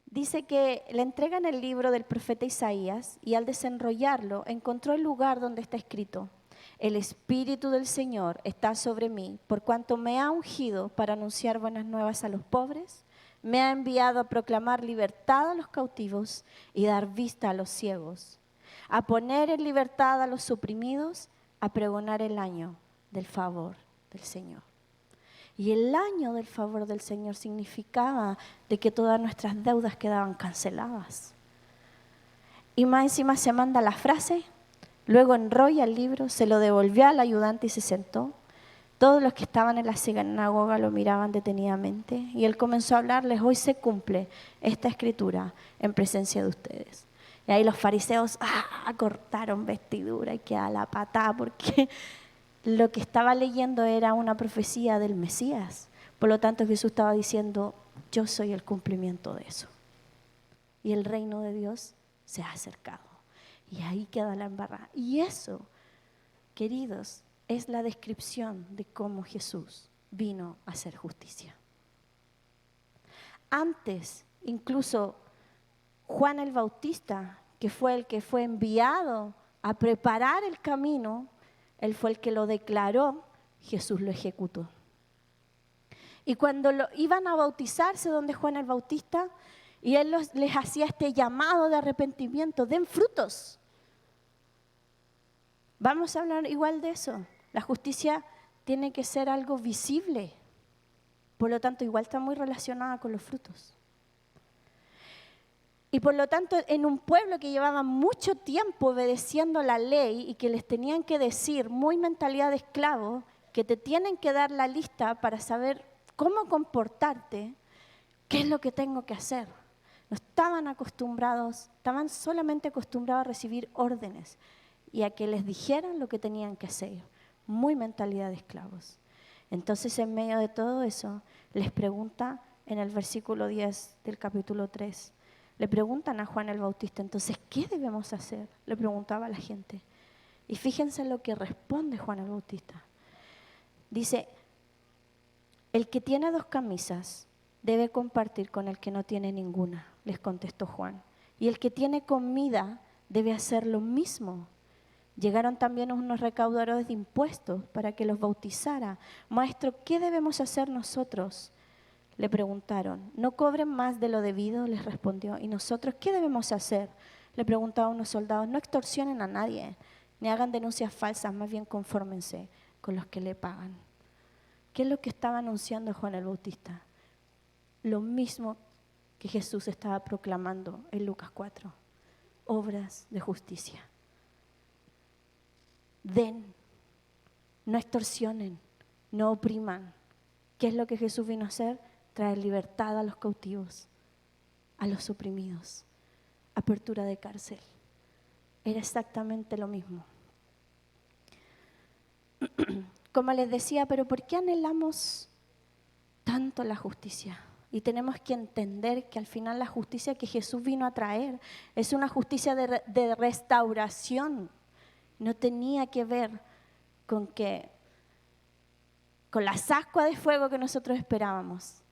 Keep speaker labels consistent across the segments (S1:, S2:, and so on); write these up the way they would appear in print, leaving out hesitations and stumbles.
S1: Dice que le entregan el libro del profeta Isaías y al desenrollarlo encontró el lugar donde está escrito: el Espíritu del Señor está sobre mí, por cuanto me ha ungido para anunciar buenas nuevas a los pobres, me ha enviado a proclamar libertad a los cautivos y dar vista a los ciegos, a poner en libertad a los oprimidos, a pregonar el año del favor del Señor. Y el año del favor del Señor significaba de que todas nuestras deudas quedaban canceladas. Y más encima se manda la frase, luego enrolla el libro, se lo devolvió al ayudante y se sentó. Todos los que estaban en la sinagoga lo miraban detenidamente y él comenzó a hablarles: hoy se cumple esta escritura en presencia de ustedes. Y ahí los fariseos cortaron vestidura y queda la patada porque lo que estaba leyendo era una profecía del Mesías. Por lo tanto, Jesús estaba diciendo: yo soy el cumplimiento de eso. Y el reino de Dios se ha acercado. Y ahí queda la embarrada. Y eso, queridos, es la descripción de cómo Jesús vino a hacer justicia. Antes, incluso Juan el Bautista, que fue el que fue enviado a preparar el camino, él fue el que lo declaró, Jesús lo ejecutó. Y cuando iban a bautizarse donde Juan el Bautista, y él les hacía este llamado de arrepentimiento: den frutos. Vamos a hablar igual de eso. La justicia tiene que ser algo visible. Por lo tanto, igual está muy relacionada con los frutos. Y por lo tanto, en un pueblo que llevaba mucho tiempo obedeciendo la ley y que les tenían que decir, muy mentalidad de esclavo, que te tienen que dar la lista para saber cómo comportarte, qué es lo que tengo que hacer. No estaban acostumbrados, estaban solamente acostumbrados a recibir órdenes y a que les dijeran lo que tenían que hacer. Muy mentalidad de esclavos. Entonces, en medio de todo eso, les pregunta en el versículo 10 del capítulo 3, le preguntan a Juan el Bautista: entonces, ¿qué debemos hacer? Le preguntaba a la gente. Y fíjense lo que responde Juan el Bautista. Dice: el que tiene 2 camisas debe compartir con el que no tiene ninguna, les contestó Juan. Y el que tiene comida debe hacer lo mismo. Llegaron también unos recaudadores de impuestos para que los bautizara. Maestro, ¿qué debemos hacer nosotros? Le preguntaron. No cobren más de lo debido, les respondió. ¿Y nosotros qué debemos hacer? Le preguntaban unos soldados. No extorsionen a nadie, ni hagan denuncias falsas, más bien confórmense con los que le pagan. ¿Qué es lo que estaba anunciando Juan el Bautista? Lo mismo que Jesús estaba proclamando en Lucas 4. Obras de justicia. Den, no extorsionen, no opriman. ¿Qué es lo que Jesús vino a hacer? Traer libertad a los cautivos, a los oprimidos, apertura de cárcel. Era exactamente lo mismo. Como les decía, pero ¿por qué anhelamos tanto la justicia? Y tenemos que entender que al final la justicia que Jesús vino a traer es una justicia de restauración. No tenía que ver con las ascuas de fuego que nosotros esperábamos,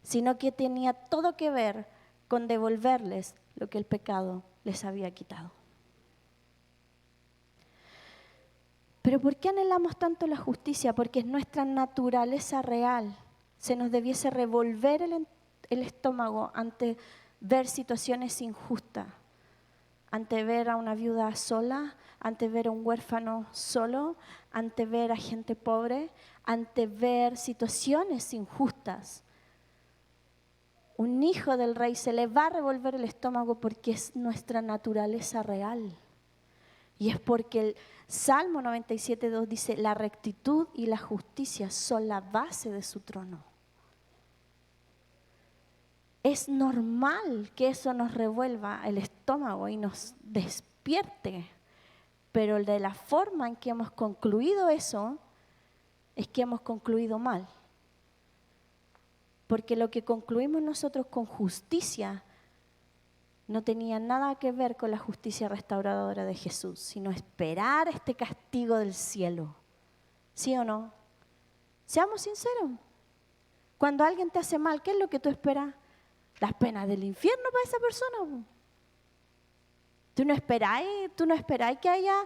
S1: sino que tenía todo que ver con devolverles lo que el pecado les había quitado. Pero ¿por qué anhelamos tanto la justicia? Porque es nuestra naturaleza real. Se nos debiese revolver el estómago ante ver situaciones injustas, ante ver a una viuda sola, ante ver a un huérfano solo, ante ver a gente pobre, ante ver situaciones injustas. Un hijo del rey se le va a revolver el estómago porque es nuestra naturaleza real. Y es porque el Salmo 97:2 dice: la rectitud y la justicia son la base de su trono. Es normal que eso nos revuelva el estómago y nos despierte, pero de la forma en que hemos concluido eso, es que hemos concluido mal. Porque lo que concluimos nosotros con justicia no tenía nada que ver con la justicia restauradora de Jesús, sino esperar este castigo del cielo. ¿Sí o no? Seamos sinceros. Cuando alguien te hace mal, ¿qué es lo que tú esperas? Las penas del infierno para esa persona. Tú no esperáis que haya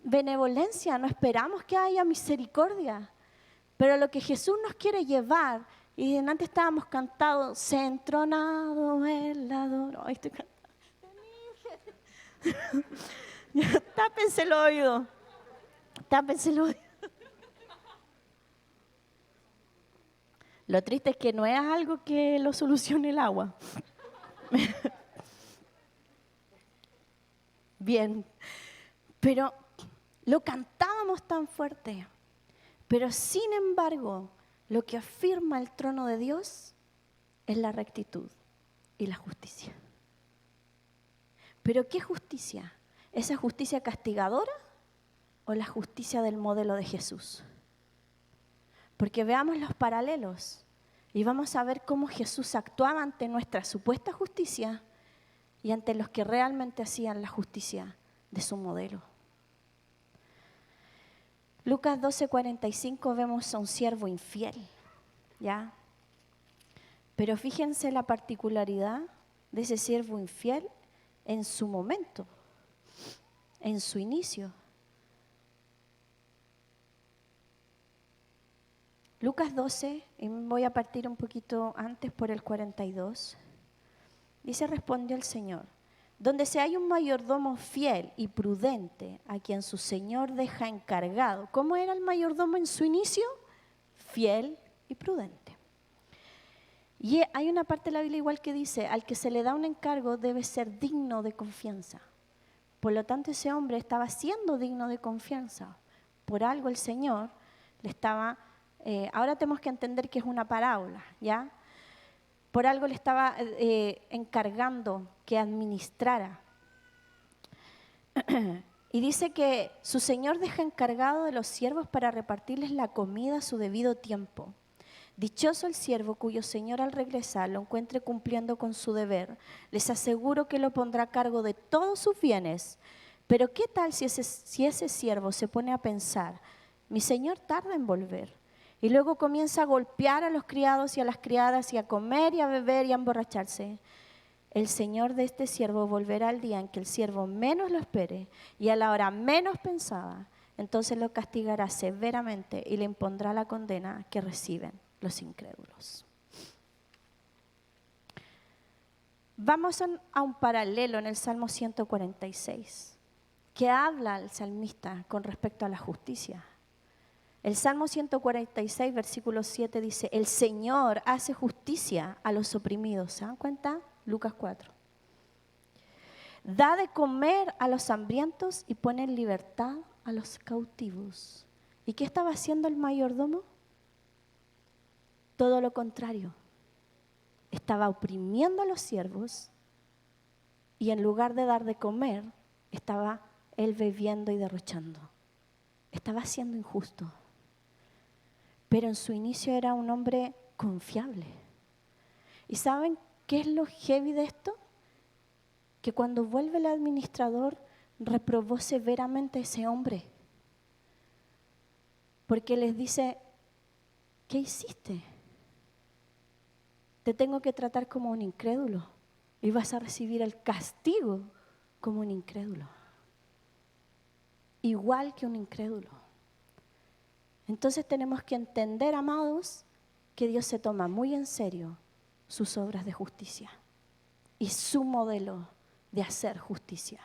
S1: benevolencia, no esperamos que haya misericordia. Pero lo que Jesús nos quiere llevar, y antes estábamos cantando, se ha entronado el adoro. Ay, estoy cantando. Tápense el oído. Tápense el oído. Lo triste es que no es algo que lo solucione el agua. Bien, pero lo cantábamos tan fuerte. Pero sin embargo, lo que afirma el trono de Dios es la rectitud y la justicia. ¿Pero qué justicia? ¿Esa justicia castigadora o la justicia del modelo de Jesús? Porque veamos los paralelos y vamos a ver cómo Jesús actuaba ante nuestra supuesta justicia y ante los que realmente hacían la justicia de su modelo. Lucas 12:45 vemos a un siervo infiel, ¿ya? Pero fíjense la particularidad de ese siervo infiel en su momento, en su inicio. Lucas 12, y voy a partir un poquito antes por el 42, dice: respondió el Señor: donde se hay un mayordomo fiel y prudente, a quien su señor deja encargado. ¿Cómo era el mayordomo en su inicio? Fiel y prudente. Y hay una parte de la Biblia igual que dice: al que se le da un encargo debe ser digno de confianza. Por lo tanto, ese hombre estaba siendo digno de confianza. Por algo el Señor le estaba... ahora tenemos que entender que es una parábola, ¿ya? Por algo le estaba encargando que administrara. Y dice que su señor deja encargado de los siervos para repartirles la comida a su debido tiempo. Dichoso el siervo cuyo señor al regresar lo encuentre cumpliendo con su deber. Les aseguro que lo pondrá a cargo de todos sus bienes. Pero ¿qué tal si ese siervo se pone a pensar: mi señor tarda en volver? Y luego comienza a golpear a los criados y a las criadas y a comer y a beber y a emborracharse. El señor de este siervo volverá al día en que el siervo menos lo espere y a la hora menos pensada. Entonces lo castigará severamente y le impondrá la condena que reciben los incrédulos. Vamos a un paralelo en el Salmo 146, que habla el salmista con respecto a la justicia. El Salmo 146, versículo 7 dice: el Señor hace justicia a los oprimidos. ¿Se dan cuenta? Lucas 4. Da de comer a los hambrientos y pone en libertad a los cautivos. ¿Y qué estaba haciendo el mayordomo? Todo lo contrario. Estaba oprimiendo a los siervos y en lugar de dar de comer, estaba él bebiendo y derrochando. Estaba siendo injusto. Pero en su inicio era un hombre confiable. ¿Y saben qué es lo heavy de esto? Que cuando vuelve el administrador, reprobó severamente a ese hombre. Porque les dice: ¿qué hiciste? Te tengo que tratar como un incrédulo y vas a recibir el castigo como un incrédulo. Igual que un incrédulo. Entonces tenemos que entender, amados, que Dios se toma muy en serio sus obras de justicia y su modelo de hacer justicia.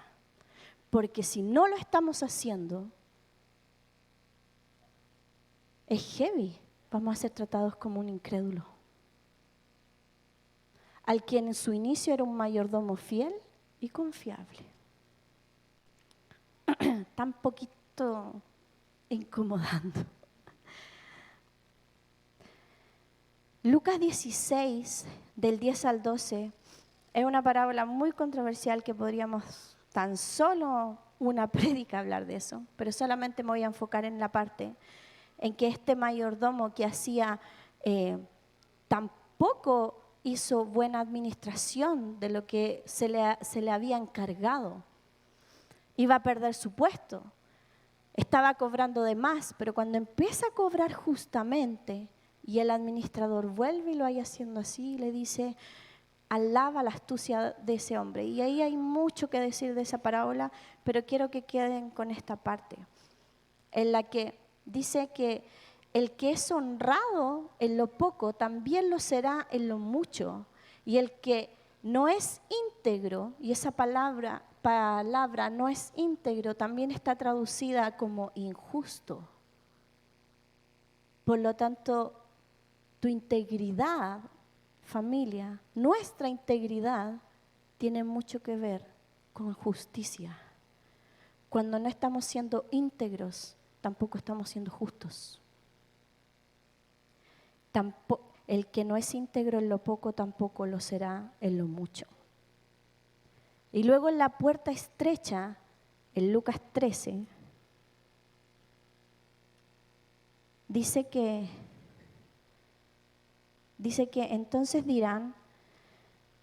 S1: Porque si no lo estamos haciendo, es heavy, vamos a ser tratados como un incrédulo. Al quien en su inicio era un mayordomo fiel y confiable. Tan poquito incomodando. Lucas 16, del 10 al 12, es una parábola muy controversial que podríamos tan solo una prédica hablar de eso, pero solamente me voy a enfocar en la parte en que este mayordomo que hacía tampoco hizo buena administración de lo que se le había encargado. Iba a perder su puesto. estaba cobrando de más, pero cuando empieza a cobrar justamente y el administrador vuelve y lo haya haciendo así, le dice, alaba la astucia de ese hombre. Y ahí hay mucho que decir de esa parábola, pero quiero que queden con esta parte, en la que dice que el que es honrado en lo poco, también lo será en lo mucho. Y el que no es íntegro, y esa palabra no es íntegro, también está traducida como injusto. Por lo tanto, tu integridad, familia, nuestra integridad, tiene mucho que ver con justicia. Cuando no estamos siendo íntegros, tampoco estamos siendo justos. El que no es íntegro en lo poco, tampoco lo será en lo mucho. Y luego en la puerta estrecha, en Lucas 13, dice que entonces dirán,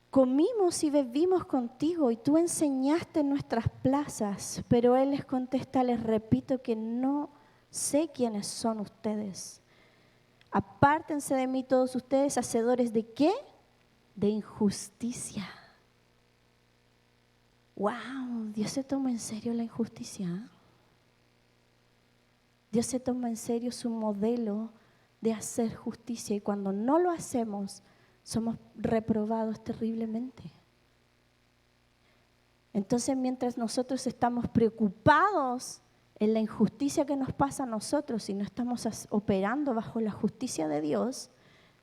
S1: comimos y bebimos contigo y tú enseñaste en nuestras plazas. Pero él les contesta, les repito que no sé quiénes son ustedes. Apártense de mí todos ustedes, hacedores ¿de qué? De injusticia. ¡Wow! Dios se toma en serio la injusticia. Dios se toma en serio su modelo de hacer justicia, y cuando no lo hacemos, somos reprobados terriblemente. Entonces, mientras nosotros estamos preocupados en la injusticia que nos pasa a nosotros y no estamos operando bajo la justicia de Dios,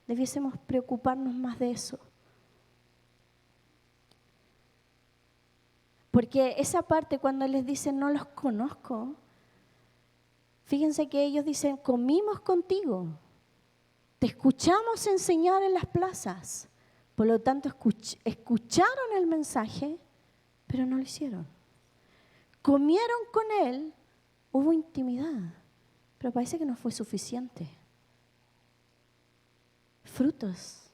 S1: debiésemos preocuparnos más de eso. Porque esa parte, cuando les dicen no los conozco, fíjense que ellos dicen, comimos contigo, te escuchamos enseñar en las plazas. Por lo tanto, escucharon el mensaje, pero no lo hicieron. Comieron con él, hubo intimidad, pero parece que no fue suficiente. Frutos.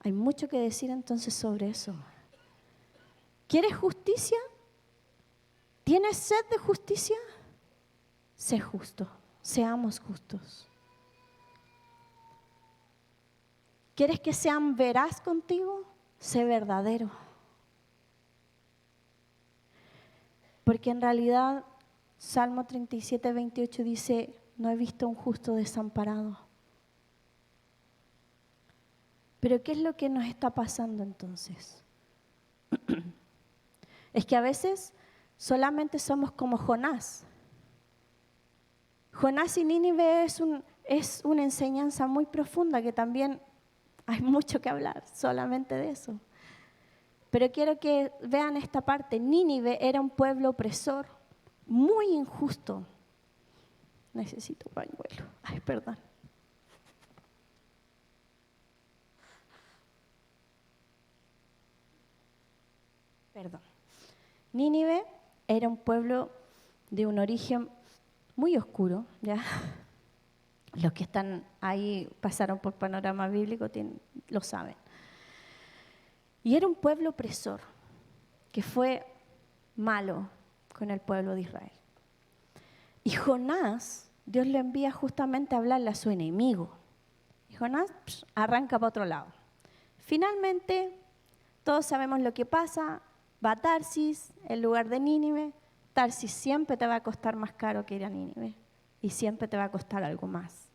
S1: Hay mucho que decir entonces sobre eso. ¿Quieres justicia? ¿Tienes sed de justicia? Sé justo, seamos justos. ¿Quieres que sean veraz contigo? Sé verdadero. Porque en realidad, Salmo 37, 28 dice, no he visto un justo desamparado. Pero ¿qué es lo que nos está pasando entonces? Es que a veces solamente somos como Jonás. Jonás y Nínive es una enseñanza muy profunda que también hay mucho que hablar solamente de eso. Pero quiero que vean esta parte. Nínive era un pueblo opresor, muy injusto. Necesito un pañuelo. Ay, perdón. Perdón. Nínive era un pueblo de un origen muy oscuro, ¿ya? Los que están ahí, pasaron por Panorama Bíblico, lo saben. Y era un pueblo opresor, que fue malo con el pueblo de Israel. Y Jonás, Dios le envía justamente a hablarle a su enemigo. Y Jonás arranca para otro lado. Finalmente, todos sabemos lo que pasa. Va a Tarsis, en lugar de Nínive. Tarsis siempre te va a costar más caro que ir a Nínive. Y siempre te va a costar algo más.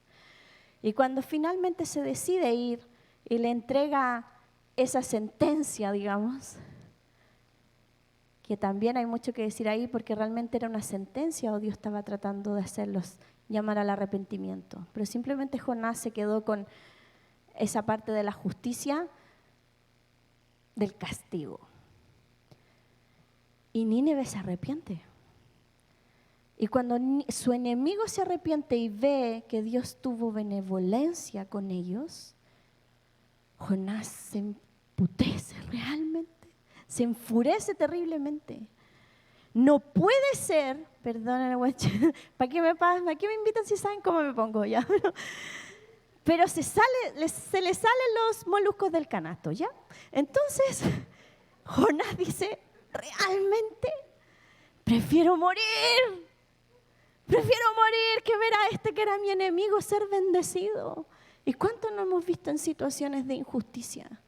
S1: Y cuando finalmente se decide ir y le entrega esa sentencia, digamos, que también hay mucho que decir ahí porque realmente era una sentencia o Dios estaba tratando de hacerlos llamar al arrepentimiento. Pero simplemente Jonás se quedó con esa parte de la justicia del castigo. Y Nínive se arrepiente. Y cuando su enemigo se arrepiente y ve que Dios tuvo benevolencia con ellos, Jonás se emputece realmente, se enfurece terriblemente. No puede ser, perdónenme, ¿para qué me invitan si saben cómo me pongo ya? Pero se le salen los moluscos del canasto, ¿ya? Entonces, Jonás dice, realmente prefiero morir Prefiero morir que ver a este que era mi enemigo ser bendecido. ¿Y cuánto no hemos visto en situaciones de injusticia?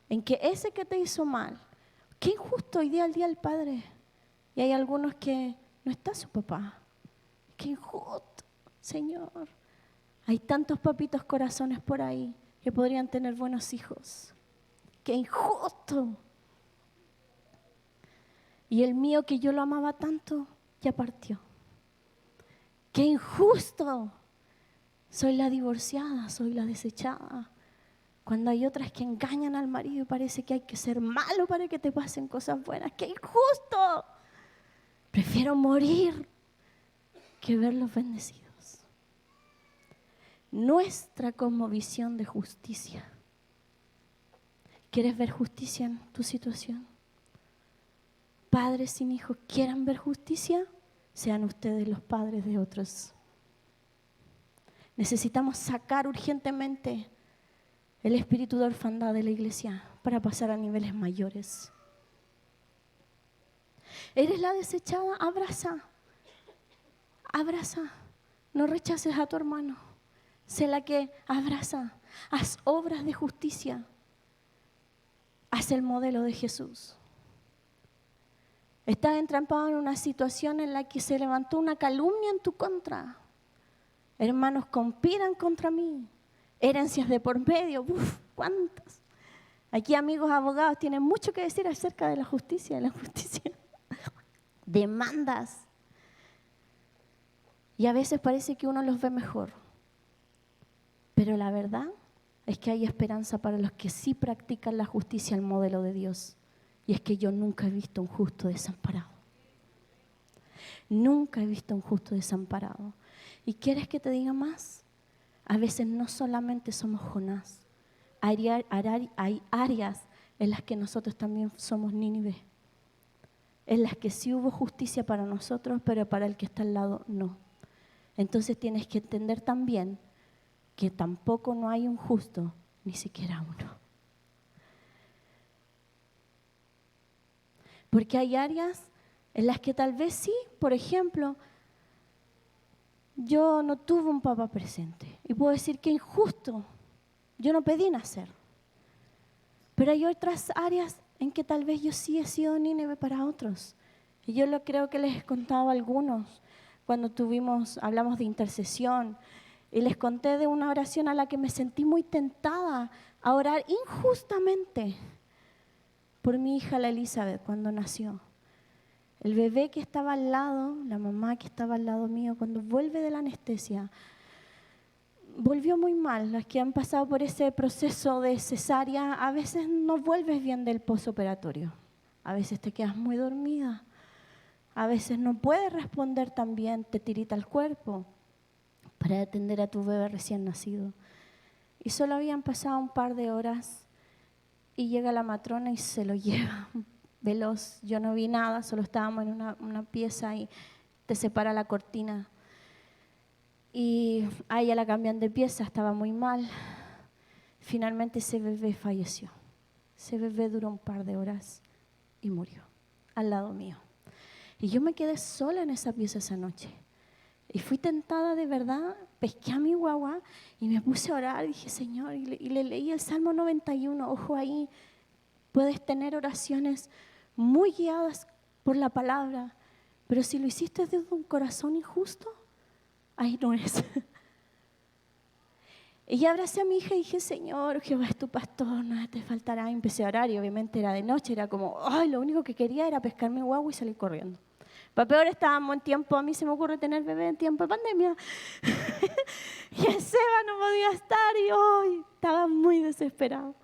S1: En que ese que te hizo mal, qué injusto hoy día el Día del Padre. Y hay algunos que no está su papá. Qué injusto, Señor. Hay tantos papitos corazones por ahí que podrían tener buenos hijos. Qué injusto. Y el mío que yo lo amaba tanto, ya partió. Qué injusto. Soy la divorciada, soy la desechada. Cuando hay otras que engañan al marido y parece que hay que ser malo para que te pasen cosas buenas. ¡Qué injusto! Prefiero morir que verlos bendecidos. Nuestra cosmovisión de justicia. ¿Quieres ver justicia en tu situación? Padres sin hijos, ¿quieran ver justicia? Sean ustedes los padres de otros. Necesitamos sacar urgentemente el espíritu de orfandad de la iglesia para pasar a niveles mayores. ¿Eres la desechada? Abraza. Abraza. No rechaces a tu hermano. Sé la que abraza. Haz obras de justicia. Haz el modelo de Jesús. Estás entrampado en una situación en la que se levantó una calumnia en tu contra. Hermanos conspiran contra mí. Herencias de por medio. Uf, ¿cuántas? Aquí amigos abogados tienen mucho que decir acerca de la justicia. Demandas. Y a veces parece que uno los ve mejor. Pero la verdad es que hay esperanza para los que sí practican la justicia al modelo de Dios. Y es que yo nunca he visto un justo desamparado. Nunca he visto un justo desamparado. ¿Y quieres que te diga más? A veces no solamente somos Jonás. Hay áreas en las que nosotros también somos Nínive. En las que sí hubo justicia para nosotros, pero para el que está al lado no. Entonces tienes que entender también que tampoco no hay un justo, ni siquiera uno. Porque hay áreas en las que tal vez sí, por ejemplo, yo no tuve un papá presente. Y puedo decir que injusto, yo no pedí nacer. Pero hay otras áreas en que tal vez yo sí he sido Nínive para otros. Y yo creo que les he contado a algunos cuando hablamos de intercesión. Y les conté de una oración a la que me sentí muy tentada a orar injustamente por mi hija la Elizabeth cuando nació. El bebé que estaba al lado, la mamá que estaba al lado mío, cuando vuelve de la anestesia, volvió muy mal. Las que han pasado por ese proceso de cesárea, a veces no vuelves bien del posoperatorio. A veces te quedas muy dormida. A veces no puedes responder tan bien, te tirita el cuerpo para atender a tu bebé recién nacido. Y solo habían pasado un par de horas y llega la matrona y se lo lleva veloz. Yo no vi nada, solo estábamos en una pieza y te separa la cortina. Y a ella la cambian de pieza, estaba muy mal. Finalmente ese bebé falleció. Ese bebé duró un par de horas y murió al lado mío. Y yo me quedé sola en esa pieza esa noche. Y fui tentada de verdad, pesqué a mi guagua y me puse a orar. Y dije, Señor, y le leí el Salmo 91. Ojo ahí, puedes tener oraciones muy guiadas por la palabra, pero si lo hiciste desde un corazón injusto, ahí no es. Y abracé a mi hija y dije, Señor, Jehová es tu pastor, nada te faltará. Y empecé a orar y obviamente era de noche, era como, ay, lo único que quería era pescar mi guagua y salir corriendo. Para peor estábamos en tiempo, a mí se me ocurre tener bebé en tiempo de pandemia. Y el Seba no podía estar y hoy estaba muy desesperado.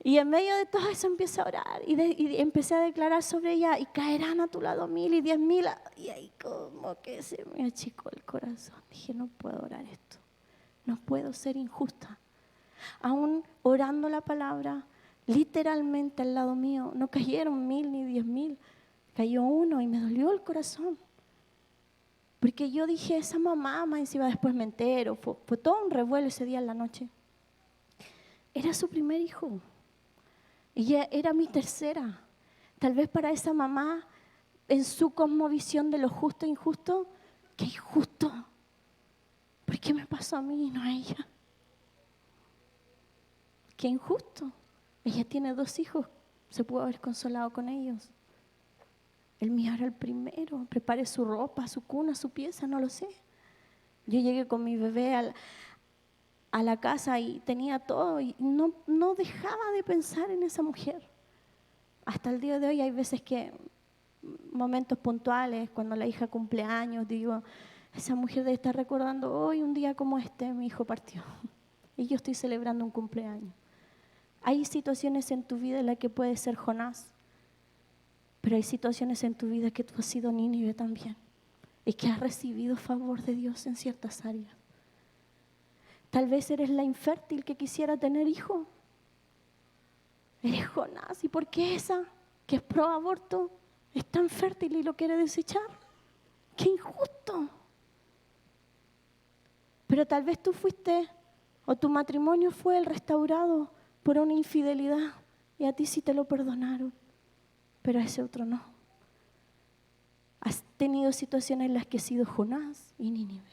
S1: Y en medio de todo eso empecé a orar y empecé a declarar sobre ella, y caerán a tu lado 1000 y 10.000. Y ahí como que se me achicó el corazón. Dije, no puedo orar esto. No puedo ser injusta. Aún orando la palabra, literalmente al lado mío, no cayeron 1000 ni 10.000. Cayó uno y me dolió el corazón. Porque yo dije, esa mamá, más encima después me entero, fue todo un revuelo ese día en la noche. Era su primer hijo. Y ella era mi tercera. Tal vez para esa mamá, en su cosmovisión de lo justo e injusto, qué injusto. ¿Por qué me pasó a mí y no a ella? Qué injusto. Ella tiene 2 hijos, se pudo haber consolado con ellos. El mío era el primero. Preparé su ropa, su cuna, su pieza, no lo sé. Yo llegué con mi bebé a la casa y tenía todo y no dejaba de pensar en esa mujer. Hasta el día de hoy hay veces que, momentos puntuales, cuando la hija cumple años, digo, esa mujer debe estar recordando hoy un día como este, mi hijo partió. Y yo estoy celebrando un cumpleaños. Hay situaciones en tu vida en las que puedes ser Jonás, pero hay situaciones en tu vida que tú has sido Nínive también y que has recibido favor de Dios en ciertas áreas. Tal vez eres la infértil que quisiera tener hijo. Eres Jonás. ¿Y por qué esa que es pro aborto es tan fértil y lo quiere desechar? ¡Qué injusto! Pero tal vez tú fuiste o tu matrimonio fue el restaurado por una infidelidad y a ti sí te lo perdonaron, pero a ese otro no. Has tenido situaciones en las que has sido Jonás y Nínive.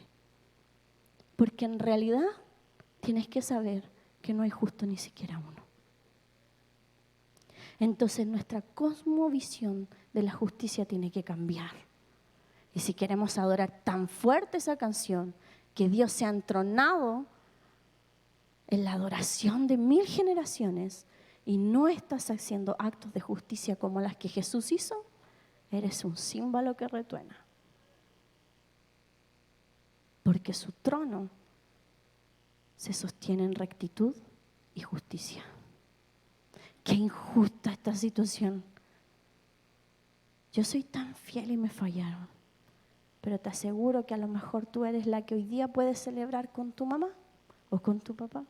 S1: Porque en realidad tienes que saber que no hay justo ni siquiera uno. Entonces nuestra cosmovisión de la justicia tiene que cambiar. Y si queremos adorar tan fuerte esa canción, que Dios se ha entronado en la adoración de 1000 generaciones y no estás haciendo actos de justicia como las que Jesús hizo, eres un címbalo que retuena. Porque su trono se sostiene en rectitud y justicia. Qué injusta esta situación. Yo soy tan fiel y me fallaron. Pero te aseguro que a lo mejor tú eres la que hoy día puedes celebrar con tu mamá o con tu papá.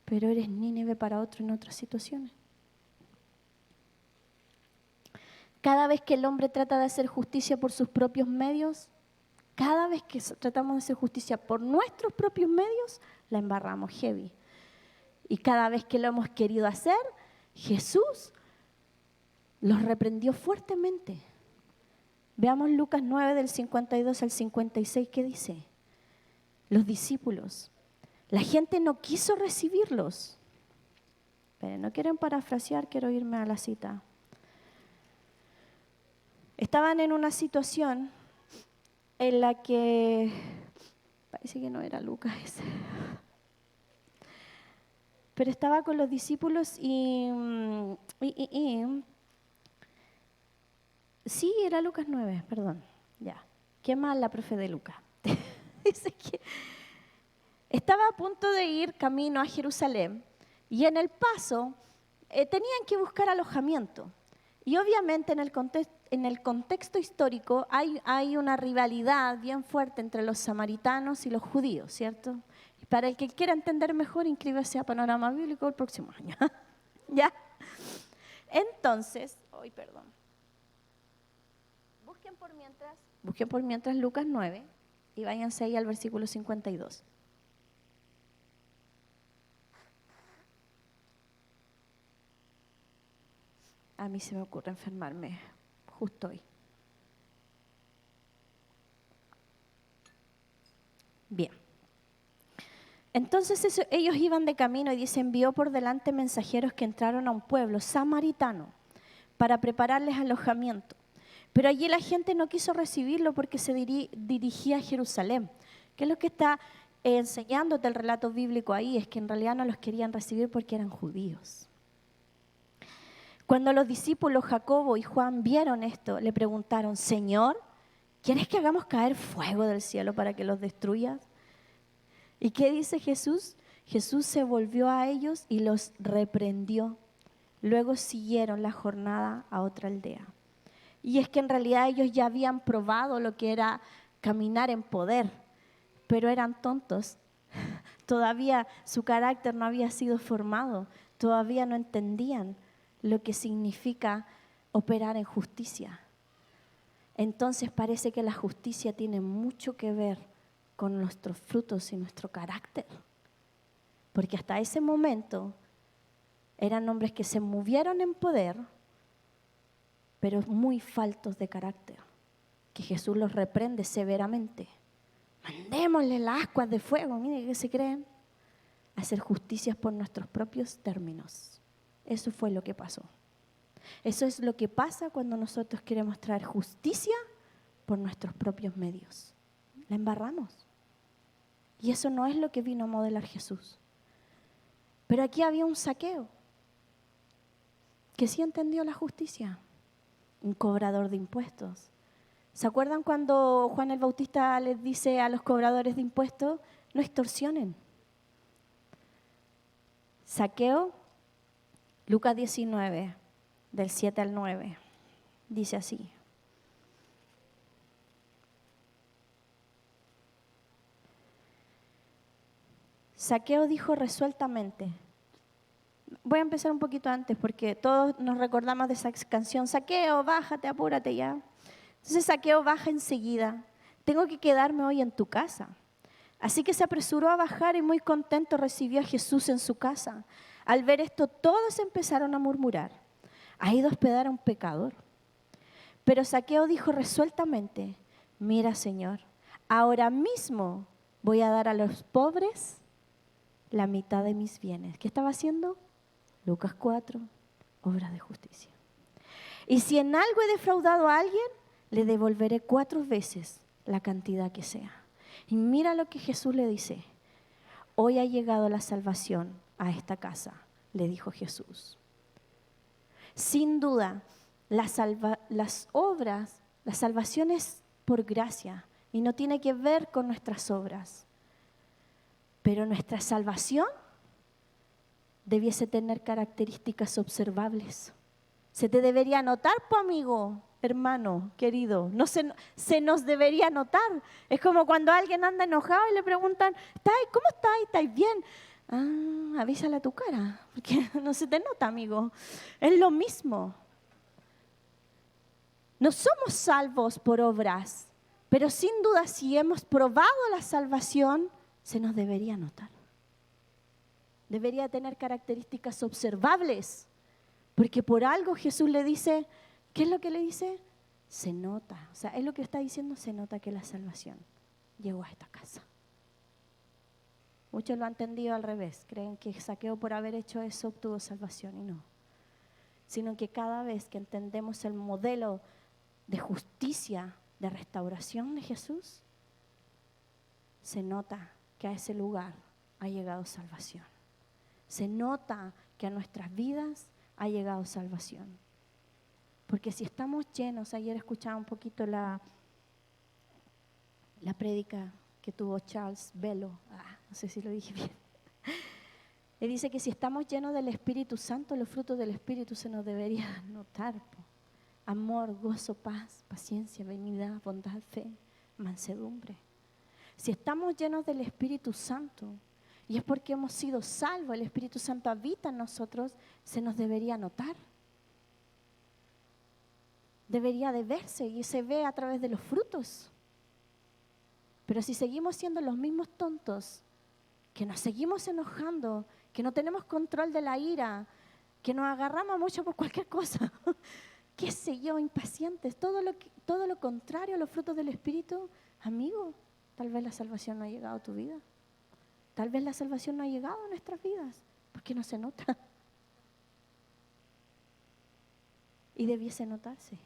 S1: Pero eres Nínive para otro en otras situaciones. Cada vez que el hombre trata de hacer justicia por sus propios medios, cada vez que tratamos de hacer justicia por nuestros propios medios, la embarramos heavy. Y cada vez que lo hemos querido hacer, Jesús los reprendió fuertemente. Veamos Lucas 9 del 52 al 56, ¿qué dice? Los discípulos, la gente no quiso recibirlos. Pero no quieren parafrasear, quiero irme a la cita. Estaban en una situación en la que, parece que no era Lucas ese, pero estaba con los discípulos y sí, era Lucas 9, perdón, ya. Qué mal la profe de Lucas. Dice que estaba a punto de ir camino a Jerusalén y en el paso tenían que buscar alojamiento. Y obviamente en el contexto histórico hay una rivalidad bien fuerte entre los samaritanos y los judíos, ¿cierto? Y para el que quiera entender mejor, inscríbase a Panorama Bíblico el próximo año. ¿Ya? Entonces, busquen por mientras Lucas 9 y váyanse ahí al versículo 52. A mí se me ocurre enfermarme justo hoy. Bien. Entonces ellos iban de camino y dice, envió por delante mensajeros que entraron a un pueblo samaritano para prepararles alojamiento. Pero allí la gente no quiso recibirlo porque se dirigía a Jerusalén. ¿Qué es lo que está enseñándote el relato bíblico ahí? Es que en realidad no los querían recibir porque eran judíos. Cuando los discípulos Jacobo y Juan vieron esto, le preguntaron, Señor, ¿quieres que hagamos caer fuego del cielo para que los destruyas? ¿Y qué dice Jesús? Jesús se volvió a ellos y los reprendió. Luego siguieron la jornada a otra aldea. Y es que en realidad ellos ya habían probado lo que era caminar en poder, pero eran tontos. Todavía su carácter no había sido formado, todavía no entendían lo que significa operar en justicia. Entonces parece que la justicia tiene mucho que ver con nuestros frutos y nuestro carácter. Porque hasta ese momento eran hombres que se movieron en poder, pero muy faltos de carácter, que Jesús los reprende severamente. Mandémosle las ascuas de fuego, mire, ¿qué se creen? Hacer justicias por nuestros propios términos. Eso fue lo que pasó. Eso es lo que pasa cuando nosotros queremos traer justicia por nuestros propios medios. La embarramos. Y eso no es lo que vino a modelar Jesús. Pero aquí había un Zaqueo que sí entendió la justicia, un cobrador de impuestos. ¿Se acuerdan cuando Juan el Bautista les dice a los cobradores de impuestos, no extorsionen? Zaqueo, Lucas 19, del 7 al 9, dice así. Zaqueo dijo resueltamente. Voy a empezar un poquito antes porque todos nos recordamos de esa canción. Zaqueo, bájate, apúrate ya. Entonces Zaqueo baja enseguida. Tengo que quedarme hoy en tu casa. Así que se apresuró a bajar y muy contento recibió a Jesús en su casa. Al ver esto, todos empezaron a murmurar. ¿Ha ido a hospedar a un pecador? Pero Zaqueo dijo resueltamente, mira, Señor, ahora mismo voy a dar a los pobres la mitad de mis bienes. ¿Qué estaba haciendo? Lucas 4, obras de justicia. Y si en algo he defraudado a alguien, le devolveré 4 veces la cantidad que sea. Y mira lo que Jesús le dice. Hoy ha llegado la salvación a esta casa, le dijo Jesús. Sin duda, las obras, la salvación es por gracia y no tiene que ver con nuestras obras. Pero nuestra salvación debiese tener características observables. Se te debería notar, amigo, hermano, querido. No se nos debería notar. Es como cuando alguien anda enojado y le preguntan, ¿cómo estás? ¿Estás bien? Avísale a tu cara, porque no se te nota, amigo. Es lo mismo. No somos salvos por obras, pero sin duda si hemos probado la salvación, se nos debería notar. Debería tener características observables, porque por algo Jesús le dice, ¿qué es lo que le dice? Se nota, o sea, es lo que está diciendo, se nota que la salvación llegó a esta casa. Muchos lo han entendido al revés, creen que Zaqueo por haber hecho eso obtuvo salvación y no. Sino que cada vez que entendemos el modelo de justicia, de restauración de Jesús, se nota que a ese lugar ha llegado salvación. Se nota que a nuestras vidas ha llegado salvación. Porque si estamos llenos, ayer escuchaba un poquito la prédica que tuvo Charles Bello, no sé si lo dije bien. Le dice que si estamos llenos del Espíritu Santo, los frutos del Espíritu se nos deberían notar. Amor, gozo, paz, paciencia, benignidad, bondad, fe, mansedumbre. Si estamos llenos del Espíritu Santo, y es porque hemos sido salvos, el Espíritu Santo habita en nosotros, se nos debería notar. Debería de verse y se ve a través de los frutos. Pero si seguimos siendo los mismos tontos, que nos seguimos enojando, que no tenemos control de la ira, que nos agarramos mucho por cualquier cosa, qué sé yo, impacientes, todo lo contrario a los frutos del Espíritu, amigo, tal vez la salvación no ha llegado a tu vida. Tal vez la salvación no ha llegado a nuestras vidas, porque no se nota. Y debiese notarse.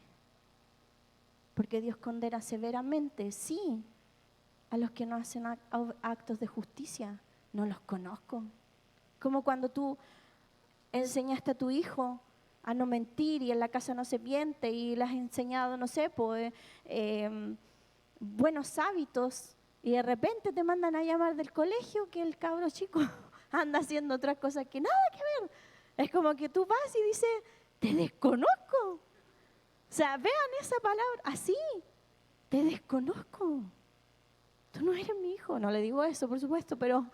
S1: Porque Dios condena severamente, sí, a los que no hacen actos de justicia. No los conozco. Como cuando tú enseñaste a tu hijo a no mentir y en la casa no se miente y le has enseñado, no sé, buenos hábitos. Y de repente te mandan a llamar del colegio que el cabro chico anda haciendo otras cosas que nada que ver. Es como que tú vas y dices, te desconozco. O sea, vean esa palabra así, te desconozco. Tú no eres mi hijo. No le digo eso, por supuesto, pero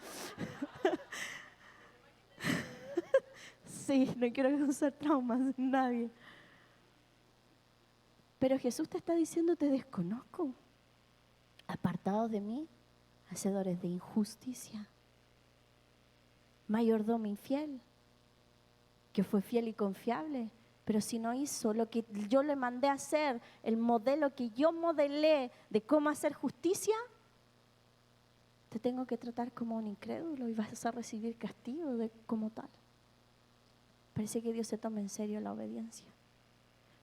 S1: sí, no quiero causar traumas en nadie. Pero Jesús te está diciendo, te desconozco. Apartados de mí, hacedores de injusticia. Mayordomo infiel, que fue fiel y confiable, Pero si no hizo lo que yo le mandé a hacer, el modelo que yo modelé de cómo hacer justicia, te tengo que tratar como un incrédulo y vas a recibir castigo como tal. Parece que Dios se toma en serio la obediencia.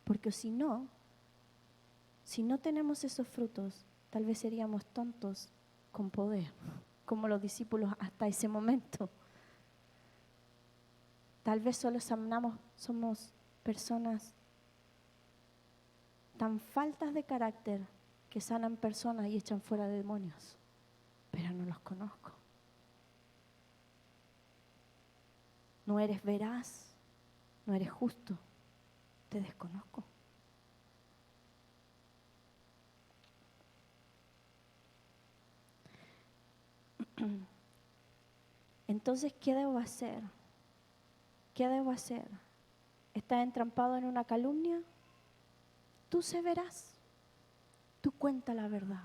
S1: Porque si no tenemos esos frutos, tal vez seríamos tontos con poder, como los discípulos hasta ese momento. Tal vez solo somos personas tan faltas de carácter que sanan personas y echan fuera de demonios, pero no los conozco. No eres veraz, no eres justo, te desconozco. Entonces, ¿qué debo hacer? ¿Qué debo hacer? ¿Estás entrampado en una calumnia? Tú sé veraz, tú cuenta la verdad.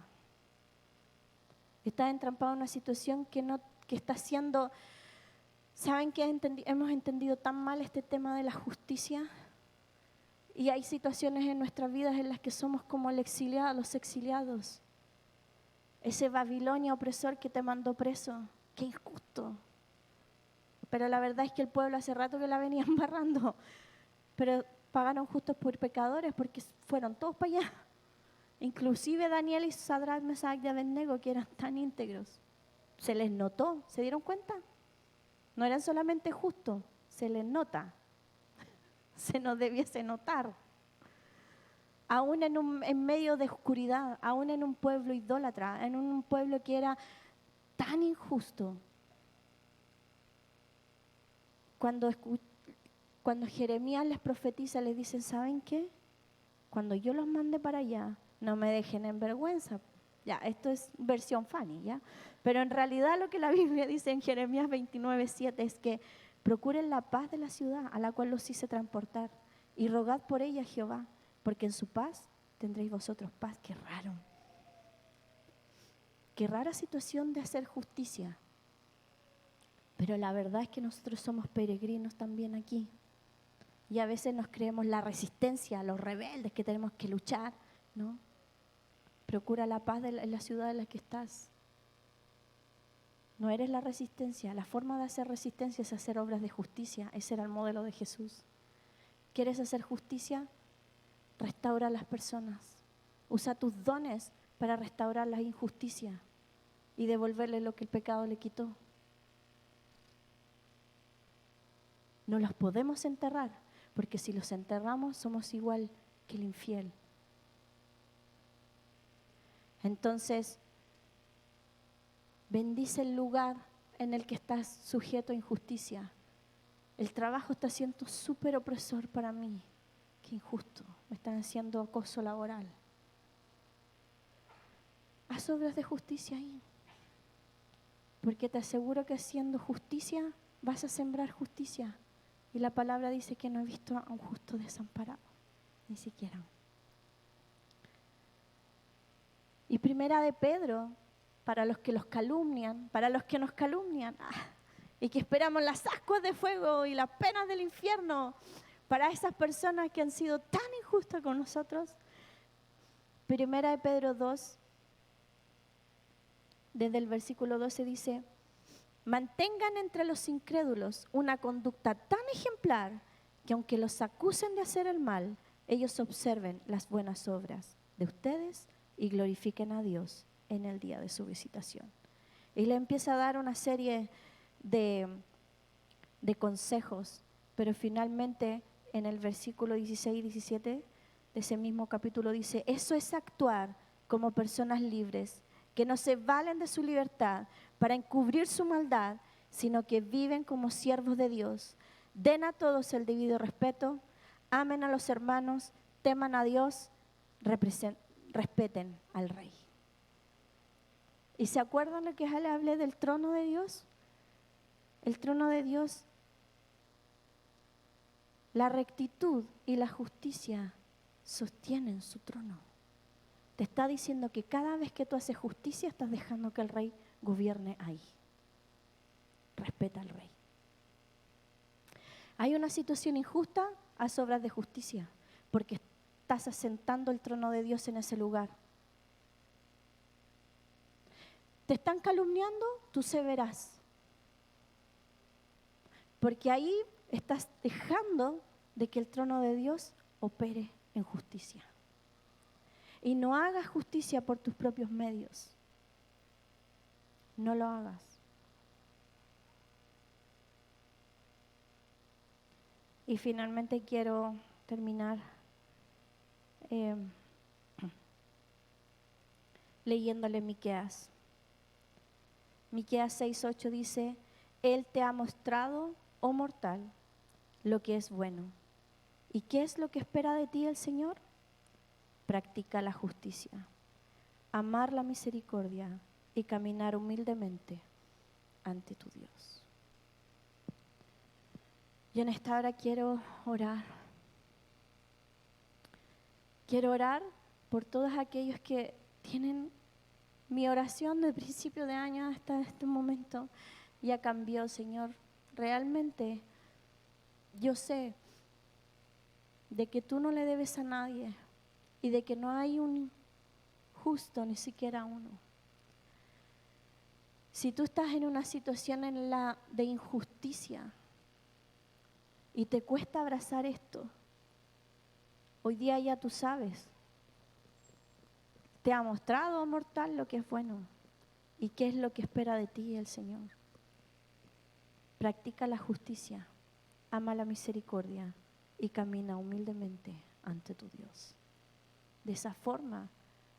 S1: Estás entrampado en una situación que está siendo... ¿Saben que hemos entendido tan mal este tema de la justicia? Y hay situaciones en nuestras vidas en las que somos como los exiliados. Ese Babilonia opresor que te mandó preso, qué injusto. Pero la verdad es que el pueblo hace rato que la venía embarrando. Pero pagaron justos por pecadores porque fueron todos para allá. Inclusive Daniel y Sadrach, Mesach y Abednego, que eran tan íntegros. Se les notó, ¿se dieron cuenta? No eran solamente justos, se les nota. Se nos debiese notar. Aún en medio de oscuridad, aún en un pueblo idólatra, en un pueblo que era tan injusto. Cuando Jeremías les profetiza, les dicen, ¿saben qué? Cuando yo los mande para allá, no me dejen en vergüenza. Ya, esto es versión funny, ¿ya? Pero en realidad lo que la Biblia dice en Jeremías 29:7 es que procuren la paz de la ciudad a la cual los hice transportar y rogad por ella a Jehová, porque en su paz tendréis vosotros paz. Qué raro. Qué rara situación de hacer justicia. Pero la verdad es que nosotros somos peregrinos también aquí. Y a veces nos creemos la resistencia, los rebeldes que tenemos que luchar, ¿no? Procura la paz en la ciudad en la que estás. No eres la resistencia. La forma de hacer resistencia es hacer obras de justicia. Ese era el modelo de Jesús. ¿Quieres hacer justicia? Restaura a las personas. Usa tus dones para restaurar las injusticias y devolverle lo que el pecado le quitó. No los podemos enterrar, porque si los enterramos somos igual que el infiel. Entonces, bendice el lugar en el que estás sujeto a injusticia. El trabajo está siendo súper opresor para mí. Qué injusto, me están haciendo acoso laboral. Haz obras de justicia ahí. Porque te aseguro que haciendo justicia vas a sembrar justicia. Y la palabra dice que no he visto a un justo desamparado, ni siquiera. Y primera de Pedro, para los que nos calumnian, y que esperamos las ascuas de fuego y las penas del infierno, para esas personas que han sido tan injustas con nosotros. Primera de Pedro 2, desde el versículo 12 dice: mantengan entre los incrédulos una conducta tan ejemplar que aunque los acusen de hacer el mal, ellos observen las buenas obras de ustedes y glorifiquen a Dios en el día de su visitación. Y le empieza a dar una serie de consejos, pero finalmente en el versículo 16 y 17 de ese mismo capítulo dice: eso es actuar como personas libres, que no se valen de su libertad para encubrir su maldad, sino que viven como siervos de Dios. Den a todos el debido respeto, amen a los hermanos, teman a Dios, respeten al Rey. ¿Y se acuerdan lo que le hablé del trono de Dios? El trono de Dios, la rectitud y la justicia sostienen su trono. Te está diciendo que cada vez que tú haces justicia estás dejando que el Rey gobierne ahí. Respeta al Rey. Hay una situación injusta, haz obras de justicia, porque estás asentando el trono de Dios en ese lugar. ¿Te están calumniando? Tú se verás. Porque ahí estás dejando de que el trono de Dios opere en justicia. Y no hagas justicia por tus propios medios. No lo hagas. Y finalmente quiero terminar leyéndole Miqueas. Miqueas 6:8 dice: Él te ha mostrado, oh mortal, lo que es bueno. ¿Y qué es lo que espera de ti el Señor? Practica la justicia, amar la misericordia y caminar humildemente ante tu Dios. Yo en esta hora quiero orar. Quiero orar por todos aquellos que tienen mi oración de principio de año hasta este momento. Ya cambió, Señor. Realmente yo sé de que tú no le debes a nadie y de que no hay un justo, ni siquiera uno. Si tú estás en una situación de injusticia y te cuesta abrazar esto, hoy día ya tú sabes. Te ha mostrado, oh mortal, lo que es bueno y qué es lo que espera de ti el Señor. Practica la justicia, ama la misericordia y camina humildemente ante tu Dios. De esa forma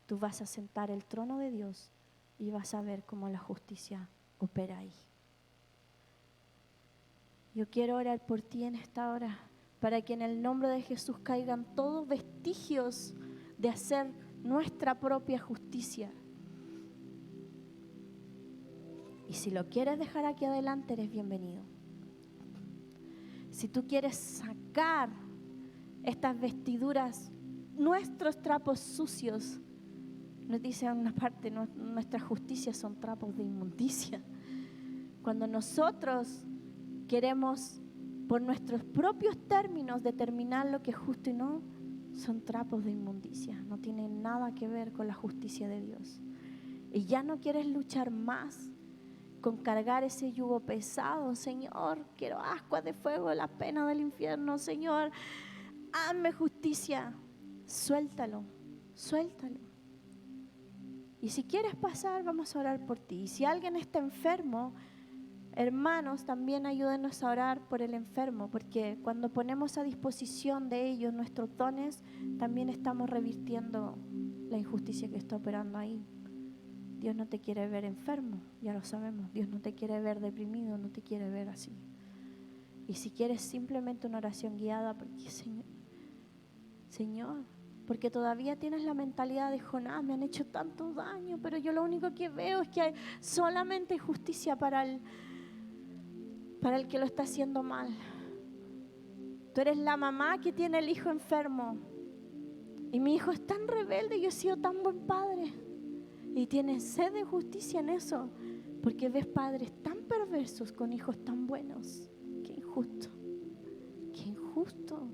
S1: tú vas a sentar el trono de Dios y vas a ver cómo la justicia opera ahí. Yo quiero orar por ti en esta hora, para que en el nombre de Jesús caigan todos vestigios de hacer nuestra propia justicia. Y si lo quieres dejar aquí adelante, eres bienvenido. Si tú quieres sacar estas vestiduras, nuestros trapos sucios, nos dice en una parte, nuestras justicias son trapos de inmundicia. Cuando nosotros queremos por nuestros propios términos determinar lo que es justo y no, son trapos de inmundicia, no tienen nada que ver con la justicia de Dios. Y ya no quieres luchar más con cargar ese yugo pesado. Señor, quiero ascuas de fuego, la pena del infierno. Señor, hazme justicia. Suéltalo, suéltalo. Y si quieres pasar, vamos a orar por ti. Y si alguien está enfermo, hermanos, también ayúdenos a orar por el enfermo, porque cuando ponemos a disposición de ellos nuestros dones, también estamos revirtiendo la injusticia que está operando ahí. Dios no te quiere ver enfermo, ya lo sabemos. Dios no te quiere ver deprimido, no te quiere ver así. Y si quieres simplemente una oración guiada, porque Señor, porque todavía tienes la mentalidad de Jonás, me han hecho tanto daño, pero yo lo único que veo es que hay solamente justicia para el que lo está haciendo mal. Tú eres la mamá que tiene el hijo enfermo y mi hijo es tan rebelde, yo he sido tan buen padre, y tienes sed de justicia en eso, porque ves padres tan perversos con hijos tan buenos. Qué injusto, qué injusto.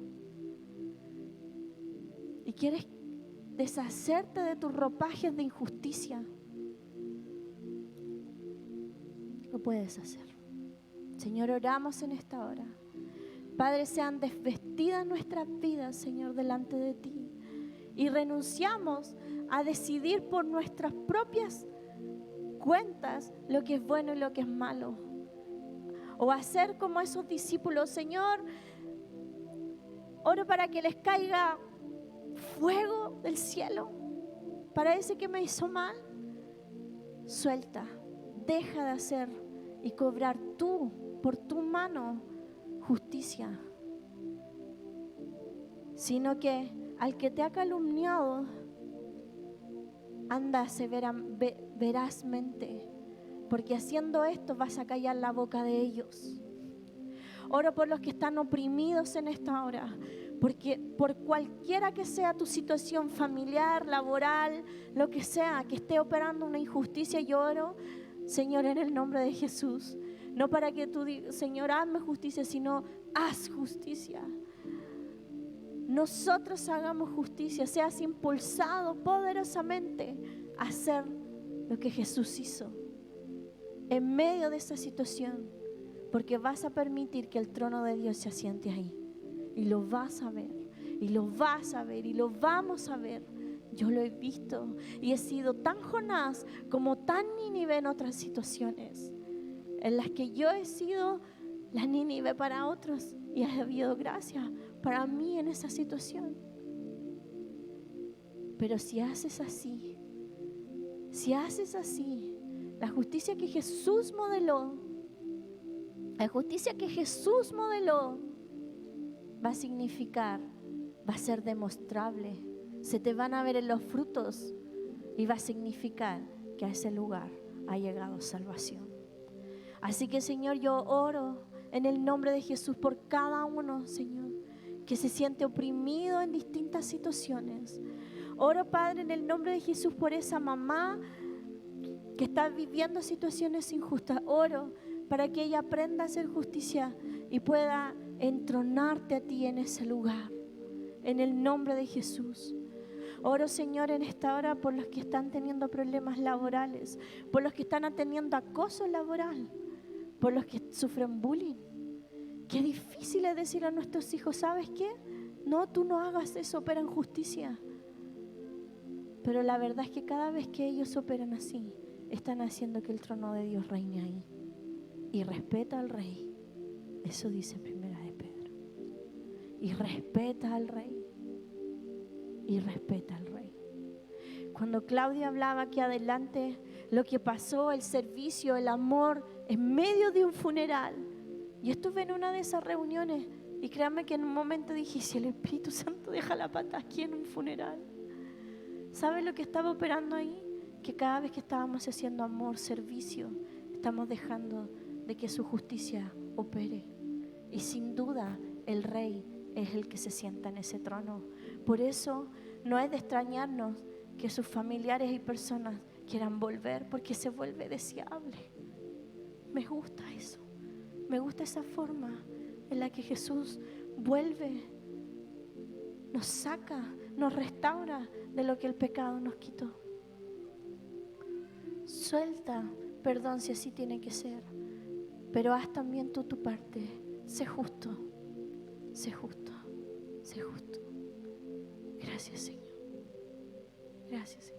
S1: Y quieres deshacerte de tus ropajes de injusticia. Lo puedes hacer. Señor, oramos en esta hora. Padre, sean desvestidas nuestras vidas, Señor, delante de ti. Y renunciamos a decidir por nuestras propias cuentas lo que es bueno y lo que es malo. O hacer como esos discípulos. Señor, oro para que les caiga fuego del cielo para ese que me hizo mal. Suelta, deja de hacer y cobrar tú, por tu mano, justicia, sino que al que te ha calumniado, anda verazmente, porque haciendo esto vas a callar la boca de ellos. Oro por los que están oprimidos en esta hora, porque por cualquiera que sea tu situación familiar, laboral, lo que sea, que esté operando una injusticia, yo oro, Señor, en el nombre de Jesús. No para que tú digas, Señor, hazme justicia, sino haz justicia. nosotros hagamos justicia, seas impulsado poderosamente a hacer lo que Jesús hizo en medio de esta situación, porque vas a permitir que el trono de Dios se asiente ahí y lo vas a ver, y lo vas a ver, y lo vamos a ver. Yo lo he visto y he sido tan Jonás como tan Nínive en otras situaciones en las que yo he sido la Nínive para otros y ha habido gracia para mí en esa situación. Pero si haces así, la justicia que Jesús modeló, va a significar, va a ser demostrable, se te van a ver en los frutos y va a significar que a ese lugar ha llegado salvación. Así que, Señor, yo oro en el nombre de Jesús por cada uno, Señor, que se siente oprimido en distintas situaciones. Oro, Padre, en el nombre de Jesús por esa mamá que está viviendo situaciones injustas. Oro para que ella aprenda a hacer justicia y pueda entronarte a ti en ese lugar. En el nombre de Jesús. Oro, Señor, en esta hora por los que están teniendo problemas laborales, por los que están teniendo acoso laboral, por los que sufren bullying. Qué difícil es decir a nuestros hijos, ¿sabes qué? No, tú no hagas eso, opera en justicia. Pero la verdad es que cada vez que ellos operan así, están haciendo que el trono de Dios reine ahí. Y respeta al rey. Eso dice Primera de Pedro. Y respeta al rey. Y respeta al rey. Cuando Claudia hablaba aquí adelante, lo que pasó, el servicio, el amor, en medio de un funeral. Yo estuve en una de esas reuniones y créanme que en un momento dije, si el Espíritu Santo deja la pata aquí en un funeral. ¿Sabe lo que estaba operando ahí? Que cada vez que estábamos haciendo amor, servicio, estamos dejando de que su justicia opere. Y sin duda el rey es el que se sienta en ese trono. Por eso no es de extrañarnos que sus familiares y personas quieran volver, porque se vuelve deseable. Me gusta eso. Me gusta esa forma en la que Jesús vuelve, nos saca, nos restaura de lo que el pecado nos quitó. Suelta perdón si así tiene que ser, pero haz también tú tu parte. Sé justo, sé justo, sé justo. Gracias, Señor. Gracias, Señor.